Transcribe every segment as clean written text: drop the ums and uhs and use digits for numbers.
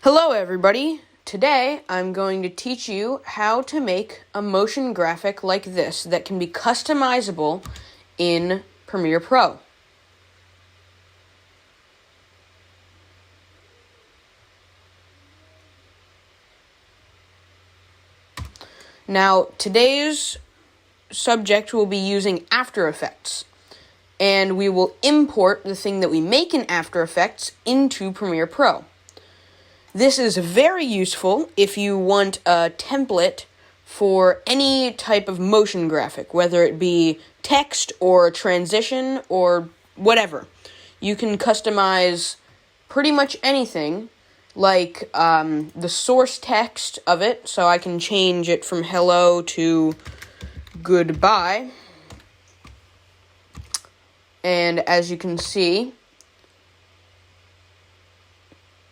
Hello everybody! Today I'm going to teach you how to make a motion graphic like this that can be customizable in Premiere Pro. Now, today's subject will be using After Effects, and we will import the thing that we make in After Effects into Premiere Pro. This is very useful if you want a template for any type of motion graphic, whether it be text or transition or whatever. You can customize pretty much anything, like the source text of it, so I can change it from hello to goodbye. And as you can see,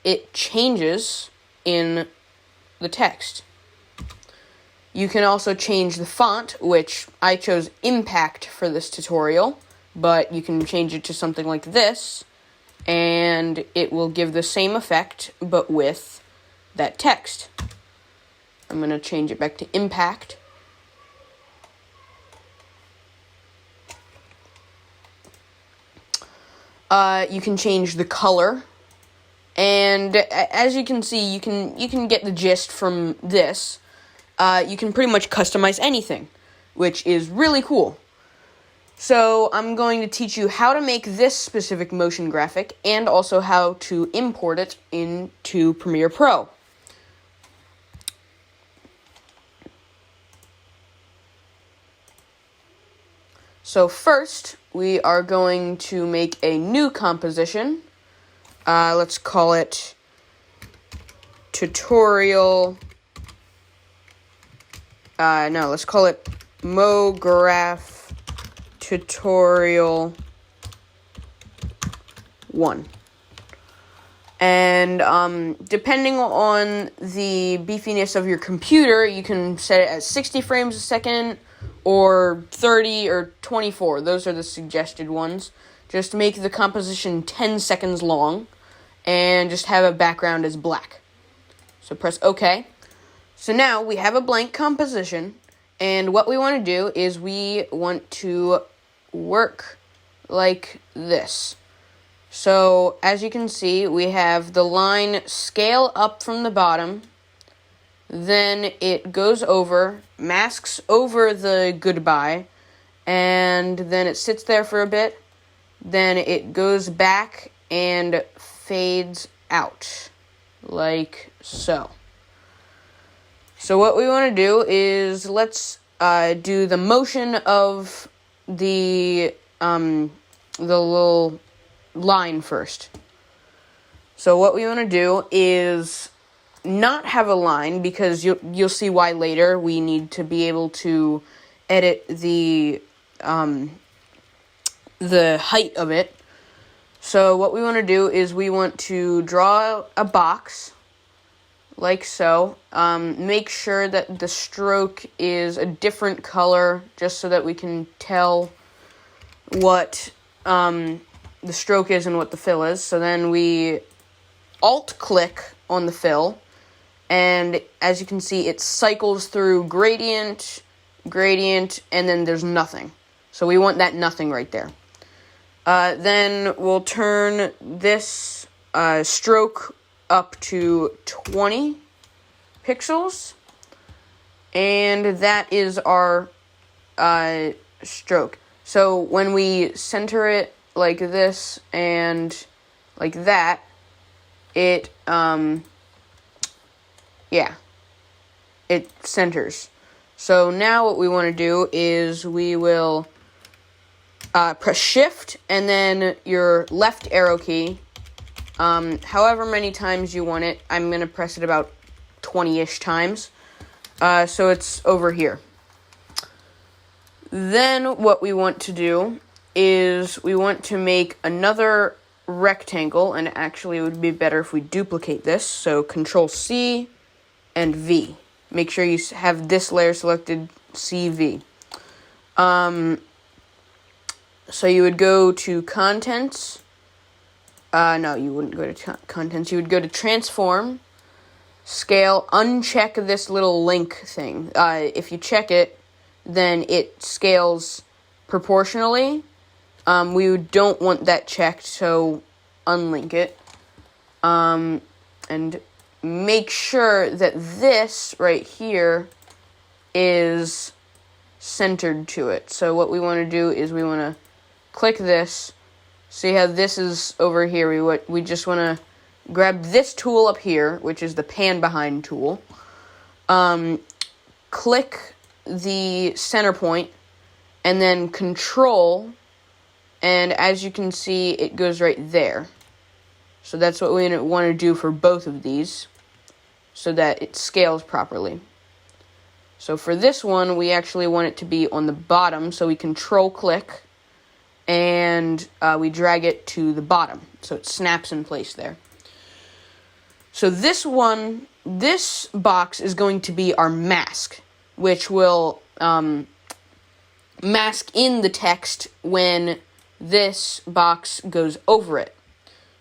it changes in the text. You can also change the font, which I chose Impact for this tutorial, but you can change it to something like this, and it will give the same effect, but with that text. I'm going to change it back to Impact. You can change the color. And as you can see, you can get the gist from this. You can pretty much customize anything, which is really cool. So I'm going to teach you how to make this specific motion graphic and also how to import it into Premiere Pro. So first, we are going to make a new composition. Let's call it tutorial. Let's call it MoGraph tutorial 1. And depending on the beefiness of your computer, you can set it at 60 frames a second or 30 or 24. Those are the suggested ones. Just make the composition 10 seconds long, and just have a background as black. So press OK. So now we have a blank composition, and what we want to do is we want to work like this. So as you can see, we have the line scale up from the bottom, then it goes over, masks over the goodbye, and then it sits there for a bit. Then it goes back and fades out, like so. So what we want to do is let's do the motion of the little line first. So what we want to do is not have a line, because you'll see why later. We need to be able to edit the height of it. So what we want to do is we want to draw a box, like so. Make sure that the stroke is a different color, just so that we can tell what the stroke is and what the fill is. So then we Alt-click on the fill, and as you can see, it cycles through gradient, and then there's nothing. So we want that nothing right there. Then we'll turn this stroke up to 20 pixels, and that is our stroke. So when we center it like this and like that, it centers. So now what we want to do is we will press Shift and then your left arrow key, however many times you want it. I'm going to press it about 20-ish times, so it's over here. Then what we want to do is we want to make another rectangle, and actually it would be better if we duplicate this, so Control C and V. Make sure you have this layer selected, CV. So you would go to Contents. No, you wouldn't go to Contents. You would go to Transform, scale, uncheck this little link thing. If you check it, then it scales proportionally. We don't want that checked, so unlink it. And make sure that this right here is centered to it. So what we want to do is we want to click this. See how this is over here? We just want to grab this tool up here, which is the pan behind tool. Click the center point, and then Control, and as you can see, it goes right there. So that's what we want to do for both of these, so that it scales properly. So for this one, we actually want it to be on the bottom, so we Control click, and we drag it to the bottom, so it snaps in place there. So this box is going to be our mask, which will mask in the text when this box goes over it.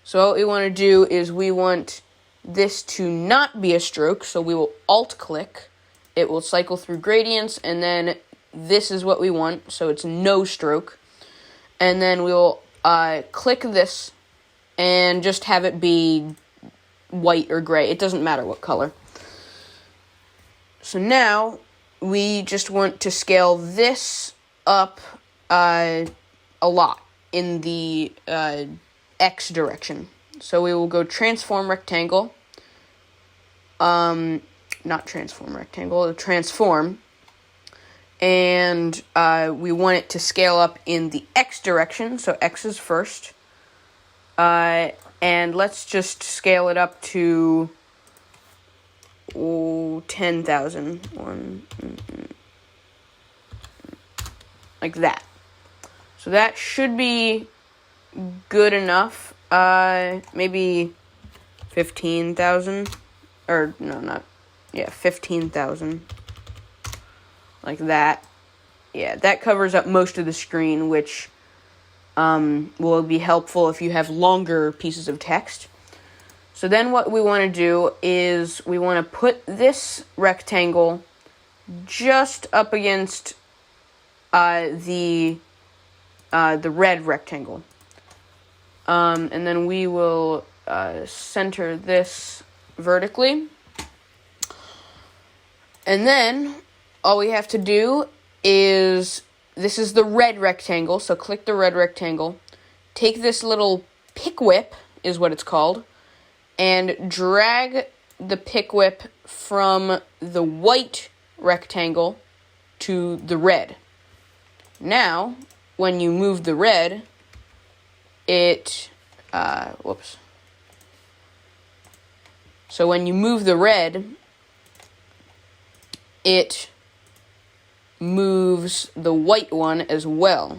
So what we want to do is we want this to not be a stroke, so we will Alt-click. It will cycle through gradients, and then this is what we want, so it's no stroke. And then we will click this and just have it be white or gray. It doesn't matter what color. So now we just want to scale this up a lot in the X direction. So we will go transform rectangle. Not transform rectangle, transform. And we want it to scale up in the X direction, so X is first. And let's just scale it up to 10,000. Like that. So that should be good enough. Maybe 15,000. Or, no, not. Yeah, 15,000. Like that. Yeah, that covers up most of the screen, which will be helpful if you have longer pieces of text. So then what we want to do is we want to put this rectangle just up against the red rectangle. And then we will center this vertically. And then all we have to do is, this is the red rectangle, so click the red rectangle. Take this little pick whip, is what it's called, and drag the pick whip from the white rectangle to the red. Now, when you move the red, So when you move the red, it moves the white one as well.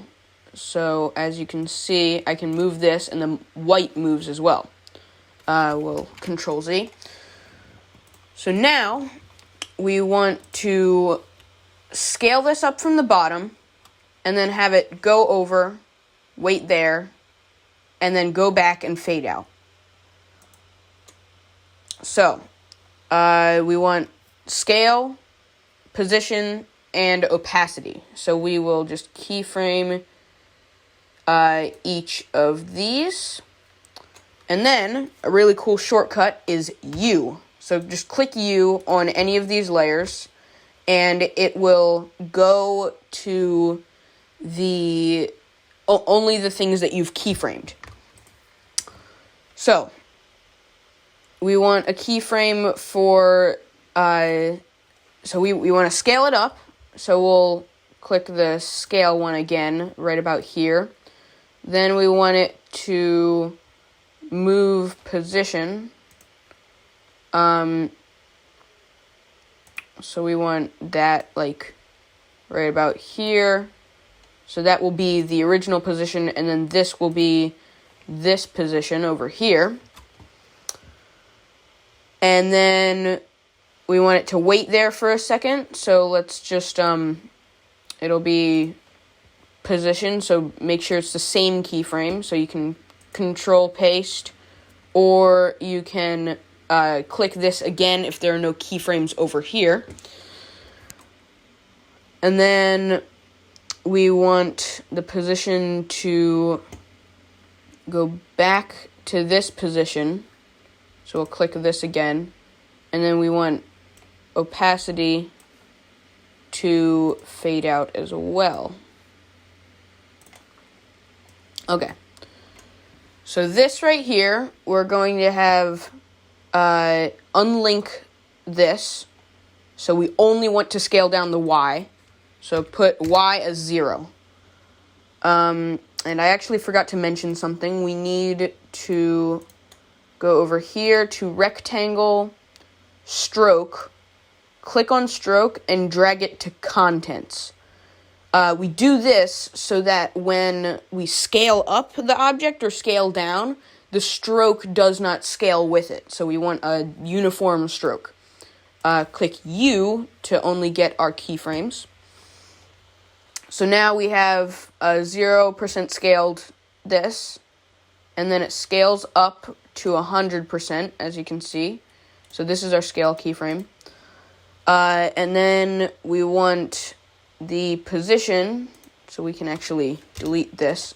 So as you can see, I can move this and the white moves as well. We'll Control Z. So now we want to scale this up from the bottom and then have it go over, wait there, and then go back and fade out. So we want scale, position, and opacity. So we will just keyframe each of these. And then a really cool shortcut is U. So just click U on any of these layers, and it will go to the only the things that you've keyframed. So we want a keyframe for so we want to scale it up. So we'll click the scale one again right about here. Then we want it to move position. So we want that like right about here. So that will be the original position, and then this will be this position over here. And then we want it to wait there for a second. So let's just, it'll be position. So make sure it's the same keyframe. So you can Control paste, or you can click this again if there are no keyframes over here. And then we want the position to go back to this position. So we'll click this again. And then we want opacity to fade out as well. Okay. So this right here, we're going to have unlink this. So we only want to scale down the Y. So put Y as 0. And I actually forgot to mention something. We need to go over here to rectangle, stroke, click on stroke, and drag it to contents. We do this so that when we scale up the object or scale down, the stroke does not scale with it. So we want a uniform stroke. Click U to only get our keyframes. So now we have a 0% scaled this, and then it scales up to 100%, as you can see. So this is our scale keyframe. And then we want the position, so we can actually delete this,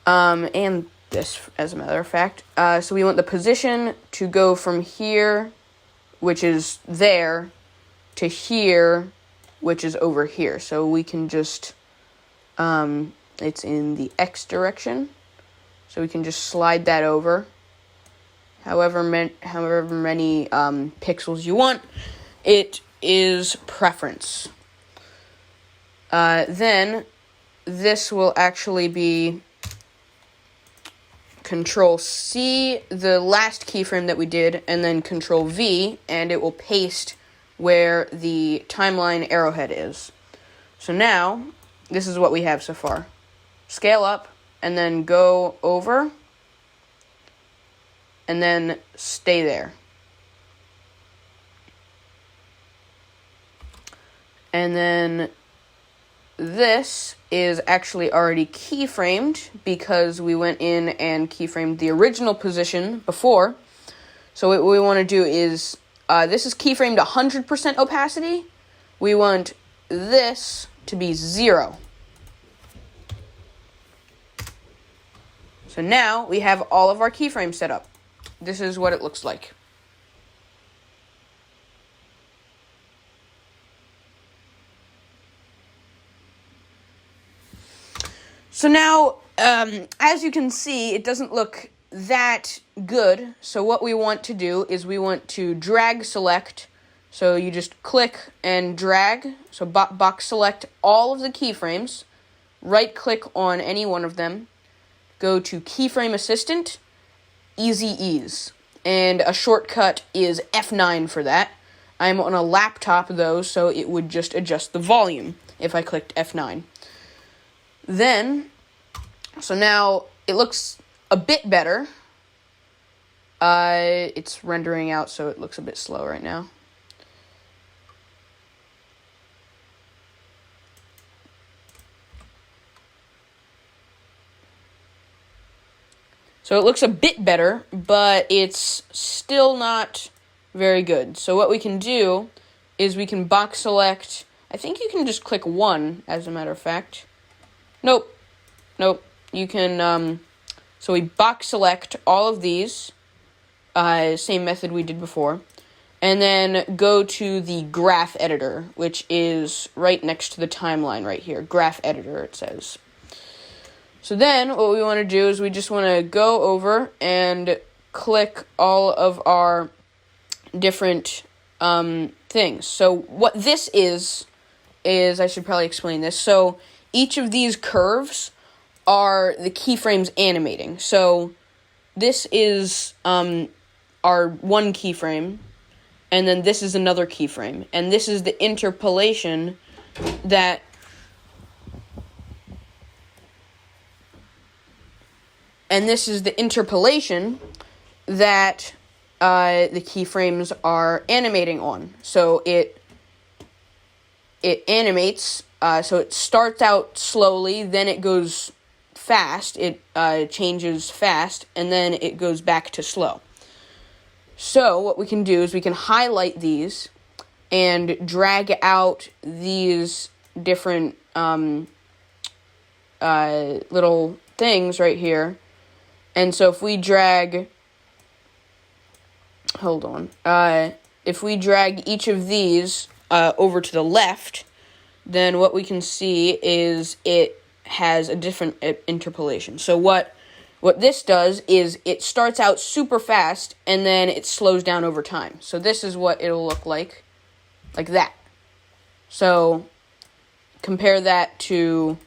and this, as a matter of fact. So we want the position to go from here, which is there, to here, which is over here. So we can just, it's in the X direction, so we can just slide that over however many pixels you want. It is preference. Then this will actually be Control C, the last keyframe that we did, and then Control V, and it will paste where the timeline arrowhead is. So now, this is what we have so far. Scale up, and then go over, and then stay there. And then this is actually already keyframed because we went in and keyframed the original position before. So what we want to do is, this is keyframed 100% opacity. We want this to be 0. So now we have all of our keyframes set up. This is what it looks like. So now, as you can see, it doesn't look that good. So what we want to do is we want to drag select. So you just click and drag. So box select all of the keyframes. Right click on any one of them. Go to Keyframe Assistant, Easy Ease. And a shortcut is F9 for that. I'm on a laptop though, so it would just adjust the volume if I clicked F9. Then, so now it looks a bit better. It's rendering out, so it looks a bit slow right now. So it looks a bit better, but it's still not very good. So what we can do is we can box select. I think you can just click 1, as a matter of fact. Nope. You can, so we box select all of these, same method we did before, and then go to the graph editor, which is right next to the timeline right here. Graph editor, it says. So then what we want to do is we just want to go over and click all of our different things. So what this is I should probably explain this. So each of these curves are the keyframes animating. So this is our one keyframe, and then this is another keyframe, and this is the interpolation that the keyframes are animating on. So it animates, so it starts out slowly, then it goes fast, it changes fast, and then it goes back to slow. So what we can do is we can highlight these and drag out these different little things right here. And so if we drag, if we drag each of these over to the left, then what we can see is it has a different interpolation. So what this does is it starts out super fast and then it slows down over time. So this is what it'll look like that. So compare that to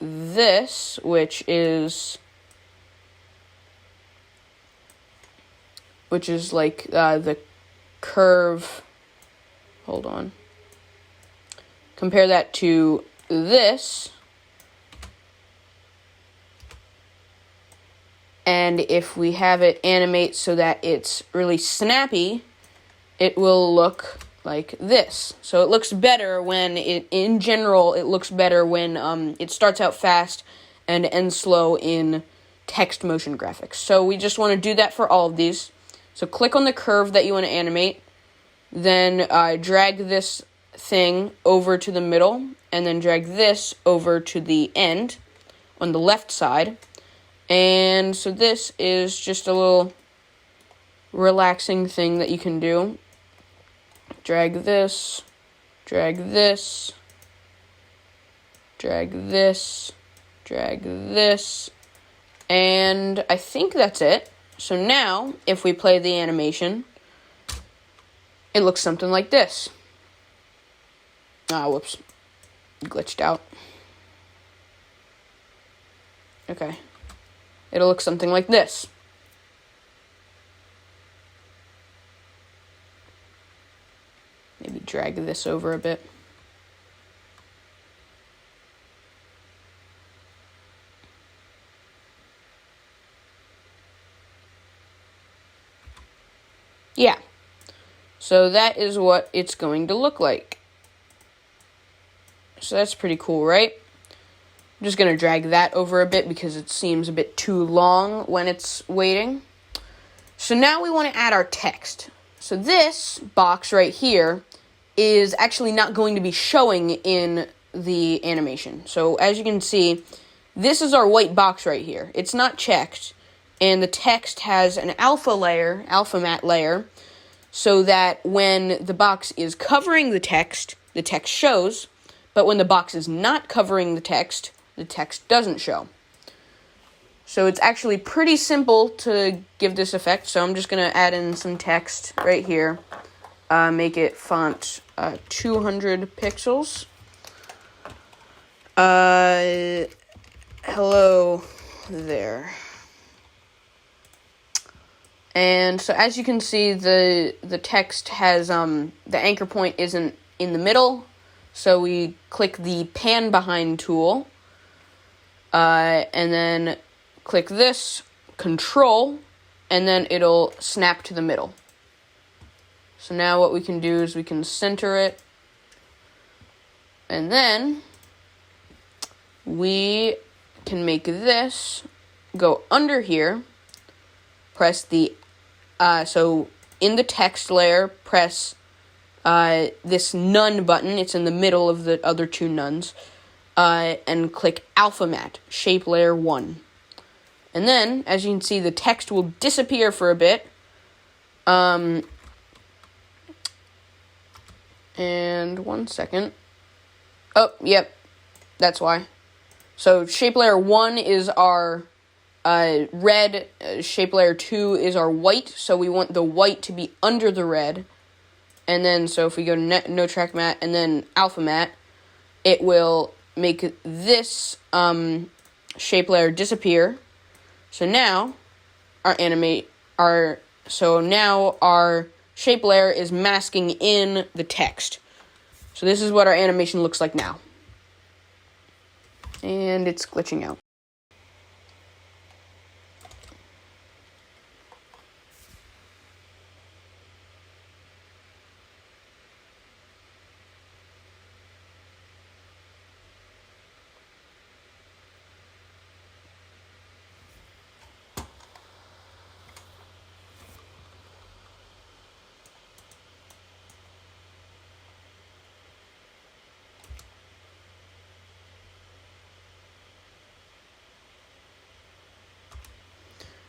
this, which is like the curve. Hold on. Compare that to this. And if we have it animate so that it's really snappy, it will look like this. So it looks better when in general, it looks better when it starts out fast and ends slow in text motion graphics. So we just want to do that for all of these. So click on the curve that you want to animate, then drag this thing over to the middle, and then drag this over to the end on the left side. And so this is just a little relaxing thing that you can do. Drag this, drag this, drag this, drag this, and I think that's it. So now, if we play the animation, it looks something like this. Whoops. Glitched out. Okay. It'll look something like this. Maybe drag this over a bit. Yeah. So that is what it's going to look like. So that's pretty cool, right? I'm just going to drag that over a bit because it seems a bit too long when it's waiting. So now we want to add our text. So this box right here is actually not going to be showing in the animation. So as you can see, this is our white box right here. It's not checked, and the text has an alpha matte layer, so that when the box is covering the text shows, but when the box is not covering the text doesn't show. So it's actually pretty simple to give this effect. So I'm just going to add in some text right here. Make it font 200 pixels. Hello there. And so as you can see, the text has, the anchor point isn't in the middle. So we click the pan behind tool. And then click this, Control, and then it'll snap to the middle. So now what we can do is we can center it, and then we can make this go under here, press the, so in the text layer, press this none button, it's in the middle of the other two nuns, and click Alpha Matte, Shape Layer 1. And then, as you can see, the text will disappear for a bit. And 1 second. Oh, yep, that's why. So Shape Layer 1 is our red, Shape Layer 2 is our white, so we want the white to be under the red. And then, so if we go to No Track Matte and then Alpha Matte, it will make this shape layer disappear. So now our shape layer is masking in the text. So this is what our animation looks like now. And it's glitching out.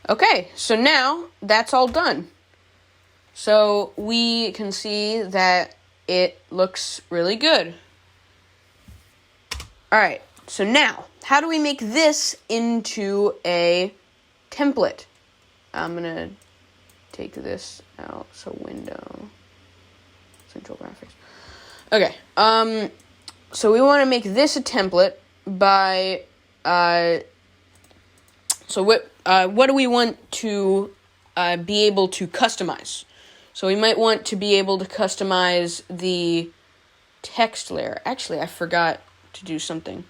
Okay, so now that's all done. So we can see that it looks really good. Alright, so now, how do we make this into a template? I'm going to take this out, so window, central graphics. Okay, so we want to make this a template by, so what do we want to be able to customize? So we might want to be able to customize the text layer. Actually, I forgot to do something.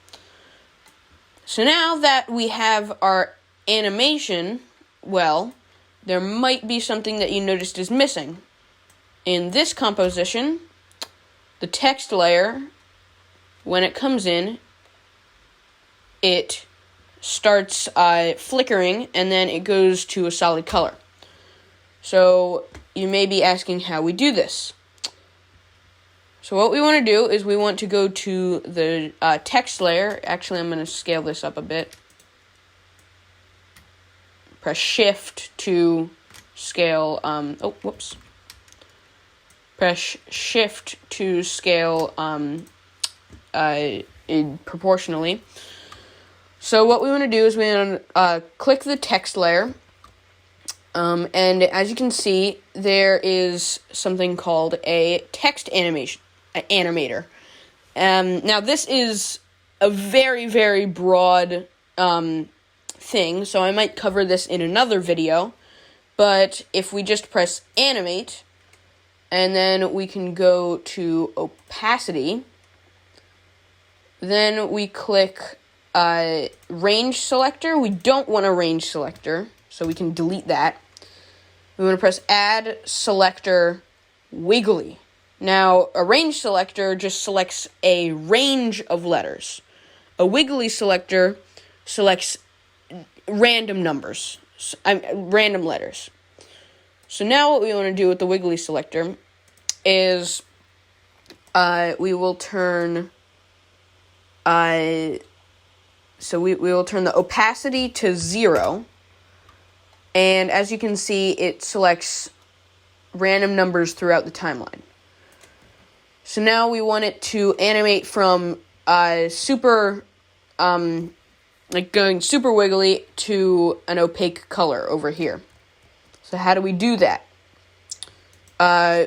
So now that we have our animation, well, there might be something that you noticed is missing. In this composition, the text layer, when it comes in, it starts flickering, and then it goes to a solid color. So you may be asking how we do this. So what we want to do is we want to go to the text layer. Actually, I'm going to scale this up a bit. Press Shift to scale. Press Shift to scale proportionally. So what we want to do is we want to click the text layer. And as you can see, there is something called a text animator. Now, this is a very, very broad thing, so I might cover this in another video. But if we just press Animate, and then we can go to Opacity, then we click Range Selector. We don't want a range selector, so we can delete that. We want to press Add Selector Wiggly. Now, a range selector just selects a range of letters. A wiggly selector selects random numbers, random letters. So now what we want to do with the wiggly selector is we will turn we will turn the opacity to 0. And as you can see, it selects random numbers throughout the timeline. So now we want it to animate from going super wiggly to an opaque color over here. So how do we do that?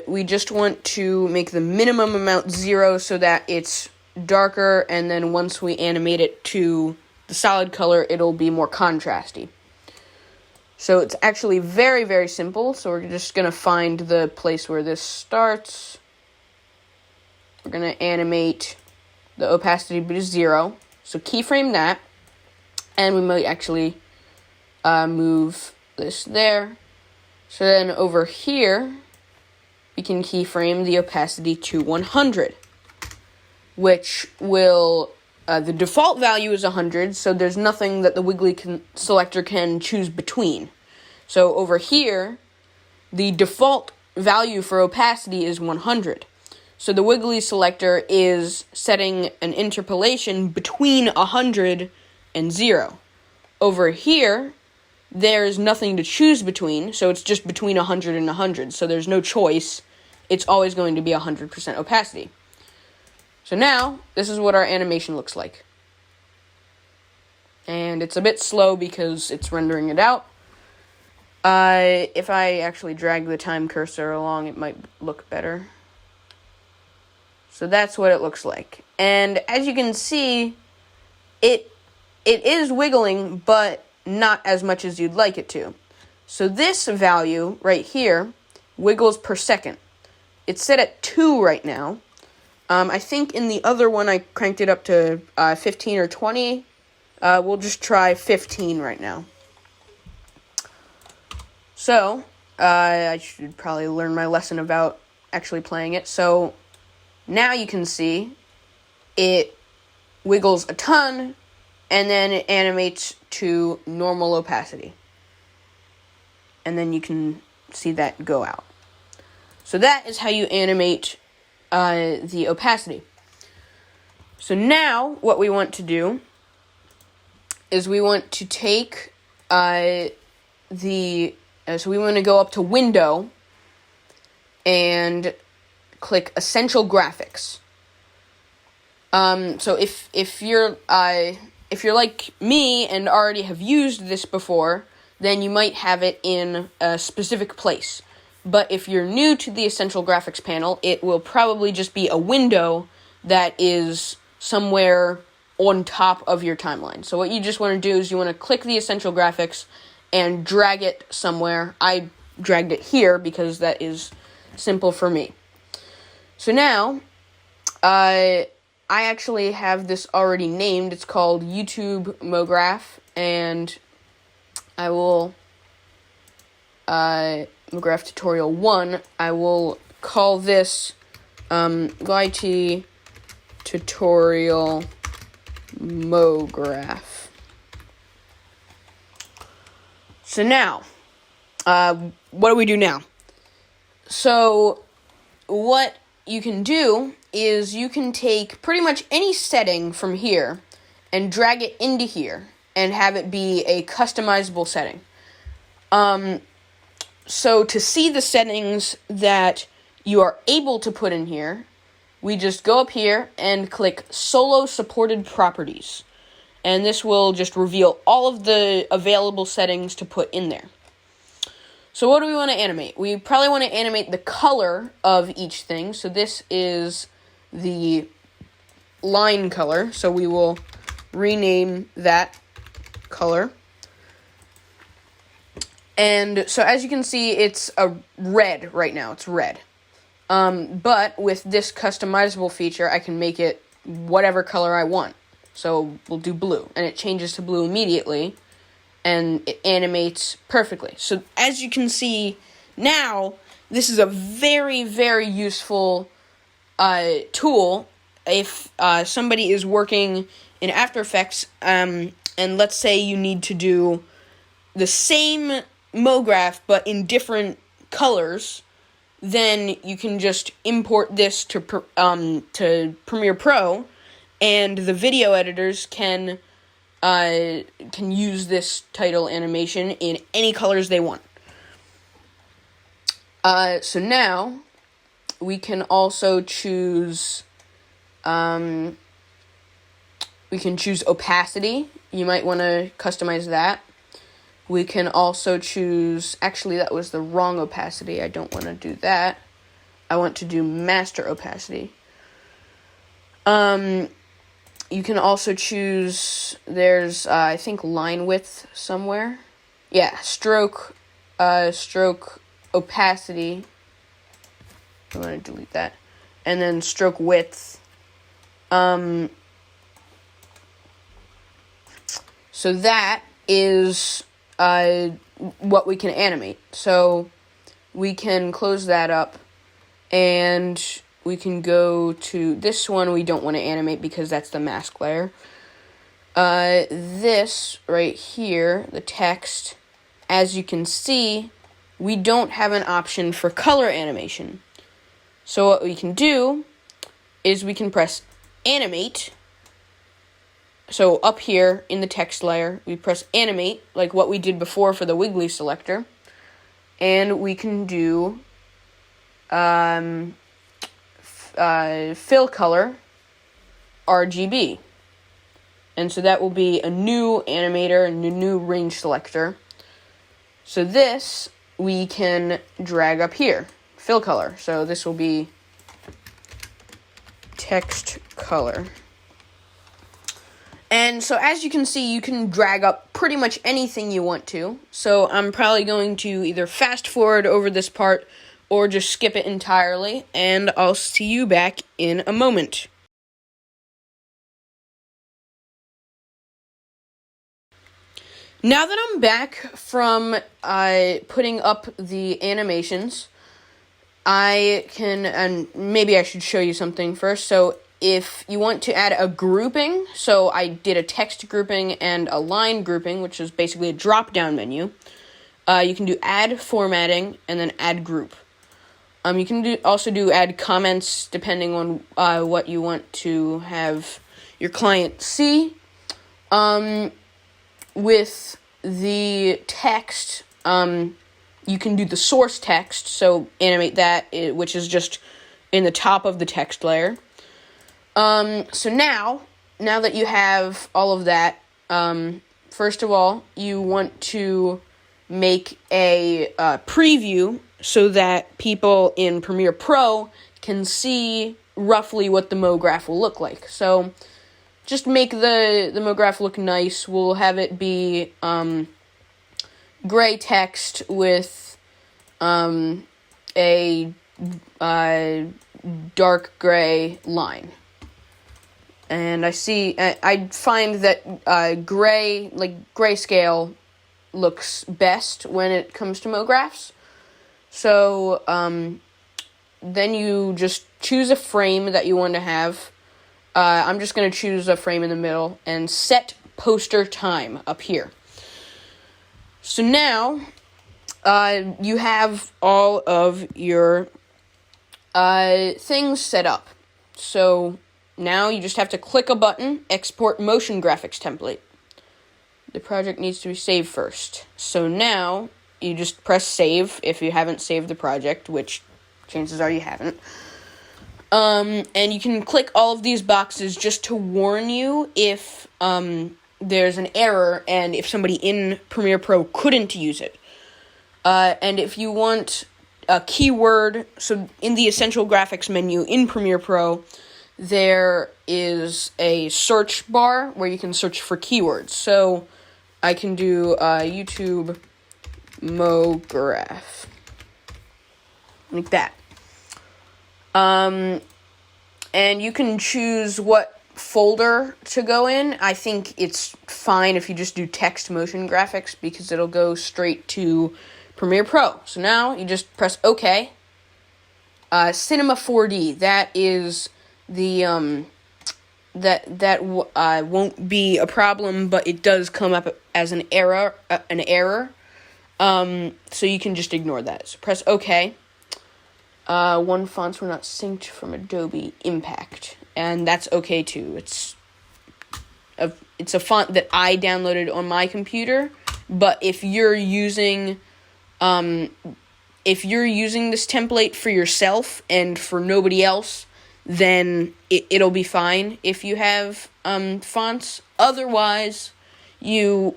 We just want to make the minimum amount 0 so that it's darker, and then once we animate it to the solid color, it'll be more contrasty. So it's actually very, very simple. So we're just going to find the place where this starts. We're going to animate the opacity to 0. So keyframe that. And we might actually move this there. So then over here, we can keyframe the opacity to 100. Which will... the default value is 100, so there's nothing that the wiggly selector can choose between. So over here, the default value for opacity is 100. So the wiggly selector is setting an interpolation between 100 and 0. Over here, there's nothing to choose between, so it's just between 100 and 100. So there's no choice. It's always going to be 100% opacity. So now, this is what our animation looks like. And it's a bit slow because it's rendering it out. If I actually drag the time cursor along, it might look better. So that's what it looks like. And as you can see, it is wiggling, but not as much as you'd like it to. So this value right here wiggles per second. It's set at 2 right now. I think in the other one I cranked it up to 15 or 20. We'll just try 15 right now. So, I should probably learn my lesson about actually playing it. So, now you can see it wiggles a ton, and then it animates to normal opacity. And then you can see that go out. So that is how you animate the opacity. So now what we want to do is we want to take so we want to go up to Window and click Essential Graphics. So if you're like me and already have used this before, then you might have it in a specific place. But if you're new to the Essential Graphics panel, it will probably just be a window that is somewhere on top of your timeline. So what you just want to do is you want to click the Essential Graphics and drag it somewhere. I dragged it here because that is simple for me. So now, I actually have this already named. It's called YouTube MoGraph, and I will, MoGraph Tutorial 1, I will call this, YT Tutorial MoGraph. So now, what do we do now? So, what you can do is you can take pretty much any setting from here and drag it into here and have it be a customizable setting. So to see the settings that you are able to put in here, we just go up here and click Solo Supported Properties. And this will just reveal all of the available settings to put in there. So what do we want to animate? We probably want to animate the color of each thing. So this is the line color. So we will rename that color. And so as you can see, it's a red right now. It's red. But with this customizable feature, I can make it whatever color I want. So we'll do blue. And it changes to blue immediately. And it animates perfectly. So as you can see now, this is a very, very useful tool if somebody is working in After Effects, and let's say you need to do the same MoGraph but in different colors, then you can just import this to Premiere Pro, and the video editors can use this title animation in any colors they want. So now we can also choose opacity. You might want to customize that. We can also choose, actually that was the wrong opacity. I don't want to do that. I want to do master opacity. You can also choose, there's, I think, line width somewhere. Yeah, stroke opacity. I'm going to delete that. And then stroke width. So that is what we can animate. So we can close that up, and we can go to this one. We don't want to animate because that's the mask layer. This right here, the text, as you can see, we don't have an option for color animation. So what we can do is we can press animate. So up here in the text layer, we press animate, like what we did before for the wiggly selector. And we can do fill color RGB. And so that will be a new animator and a new range selector. So this we can drag up here, fill color. So this will be text color. And so as you can see, you can drag up pretty much anything you want to. So I'm probably going to either fast forward over this part or just skip it entirely, and I'll see you back in a moment. Now that I'm back from putting up the animations, I can, and maybe I should show you something first. So if you want to add a grouping, so I did a text grouping and a line grouping, which is basically a drop-down menu. You can do add formatting and then add group. You can also do add comments depending on what you want to have your client see. With the text, you can do the source text, so animate that, which is just in the top of the text layer. So now that you have all of that, first of all, you want to make a preview so that people in Premiere Pro can see roughly what the MoGraph will look like. So just make the MoGraph look nice. We'll have it be gray text with a dark gray line. And I find that grayscale looks best when it comes to MoGraphs. So then you just choose a frame that you want to have. I'm just going to choose a frame in the middle and set poster time up here. So now you have all of your things set up. So now you just have to click a button, export motion graphics template. The project needs to be saved first. So now you just press save if you haven't saved the project, which chances are you haven't. And you can click all of these boxes just to warn you if there's an error and if somebody in Premiere Pro couldn't use it. And if you want a keyword, so in the Essential Graphics menu in Premiere Pro, there is a search bar where you can search for keywords. So I can do YouTube MoGraph, like that. And you can choose what folder to go in. I think it's fine if you just do text motion graphics because it'll go straight to Premiere Pro. So now you just press OK. Cinema 4D, that is the that won't be a problem, but it does come up as an error. So you can just ignore that. So press OK. One fonts were not synced from Adobe Impact, and that's okay too. It's a font that I downloaded on my computer, but if you're using this template for yourself and for nobody else, then it'll be fine if you have fonts. Otherwise, you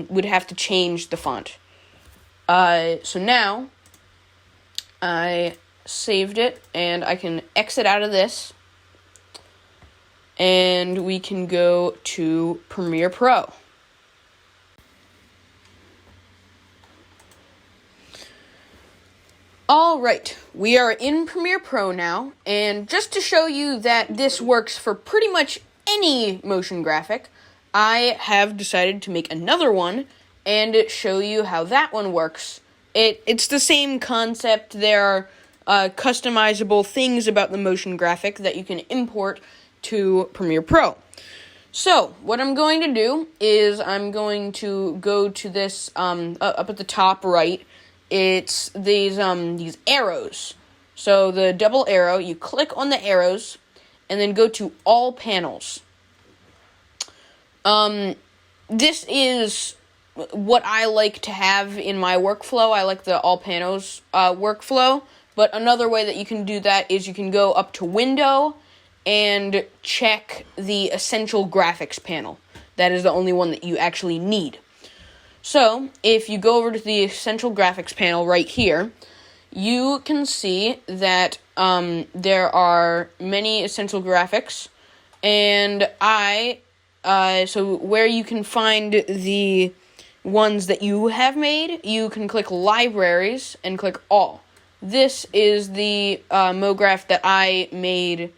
would have to change the font. So now I saved it, and I can exit out of this, and we can go to Premiere Pro. Alright, we are in Premiere Pro now, and just to show you that this works for pretty much any motion graphic, I have decided to make another one and show you how that one works. It's the same concept. There are customizable things about the motion graphic that you can import to Premiere Pro. So, what I'm going to do is I'm going to go to this, up at the top right, it's these arrows. So, the double arrow, you click on the arrows, and then go to All Panels. This is what I like to have in my workflow. I like the All Panels workflow. But another way that you can do that is you can go up to Window and check the Essential Graphics panel. That is the only one that you actually need. So, if you go over to the Essential Graphics panel right here, you can see that there are many Essential Graphics, and so where you can find the ones that you have made, you can click Libraries and click All. This is the MoGraph that I made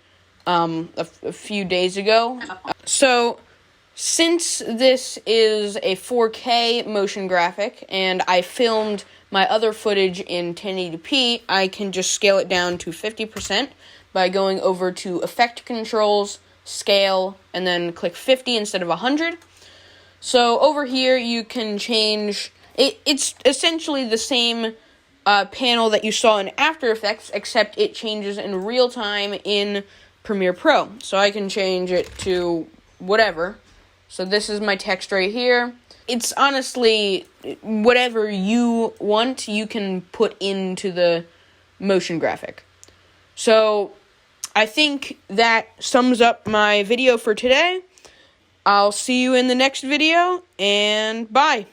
a few days ago. So, since this is a 4K motion graphic, and I filmed my other footage in 1080p, I can just scale it down to 50% by going over to Effect Controls, Scale, and then click 50 instead of 100. So, over here you can change... It's essentially the same panel that you saw in After Effects, except it changes in real time in Premiere Pro. So I can change it to whatever. So this is my text right here. it's honestly whatever you want, you can put into the motion graphic. So I think that sums up my video for today. I'll see you in the next video, and bye.